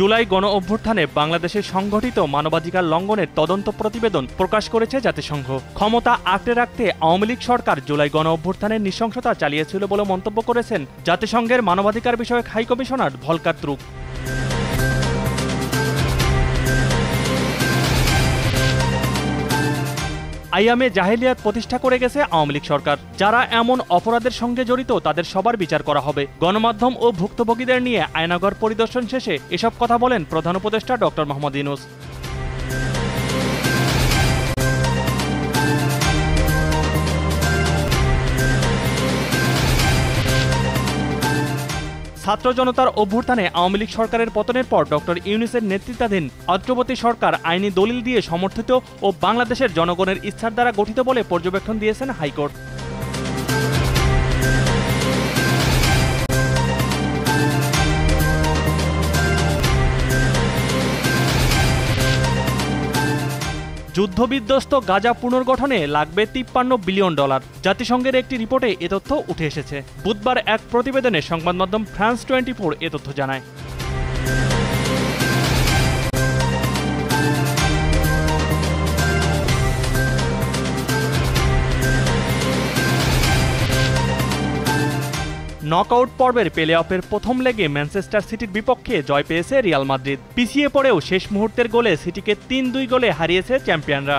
জুলাই গণ অভ্যুত্থানে বাংলাদেশে সংঘটিত মানবাধিকার লঙ্ঘনের তদন্ত প্রতিবেদন প্রকাশ করেছে জাতিসংঘ। ক্ষমতা আঁকড়ে রাখতে আওয়ামী লীগ সরকার জুলাই গণ অভ্যুত্থানের নৃশংসতা চালিয়েছিল বলে মন্তব্য করেছেন জাতিসংঘের মানবাধিকার বিষয়ক হাই কমিশনার ভলকার তুর্ক। আইয়ামে জাহেলিয়াত প্রতিষ্ঠা করে গেছে আওয়ামী লীগ সরকার। যারা এমন অপরাধের সঙ্গে জড়িত তাদের সবার বিচার করা হবে। গণমাধ্যম ও ভুক্তভোগীদের নিয়ে আয়নাঘর পরিদর্শন শেষে এসব কথা বলেন প্রধান উপদেষ্টা ডক্টর মোহাম্মদ ইউনূস। ছাত্র জনতার অভ্যুত্থানে আওয়ামী লীগ সরকারের পতনের পর ডক্টর ইউনূসের নেতৃত্বাধীন অন্তর্বর্তী সরকার আইনি দলিল দিয়ে সমর্থিত ও বাংলাদেশের জনগণের ইচ্ছার দ্বারা গঠিত বলে পর্যবেক্ষণ দিয়েছেন হাইকোর্ট। যুদ্ধবিধ্বস্ত গাজা পুনর্গঠনে লাগবে $53 বিলিয়ন। জাতিসংঘের একটি রিপোর্টে এ তথ্য উঠে এসেছে। বুধবার এক প্রতিবেদনে সংবাদ মাধ্যম ফ্রান্স 24 এ তথ্য জানায়। নকআউট পর্বের প্লে অফের প্রথম লেগে ম্যানচেস্টার সিটির বিপক্ষে জয় পেয়েছে রিয়াল মাদ্রিদ। পিছিয়ে পড়েও শেষ মুহূর্তের গোলে সিটিকে 3-2 গোলে হারিয়েছে চ্যাম্পিয়নরা।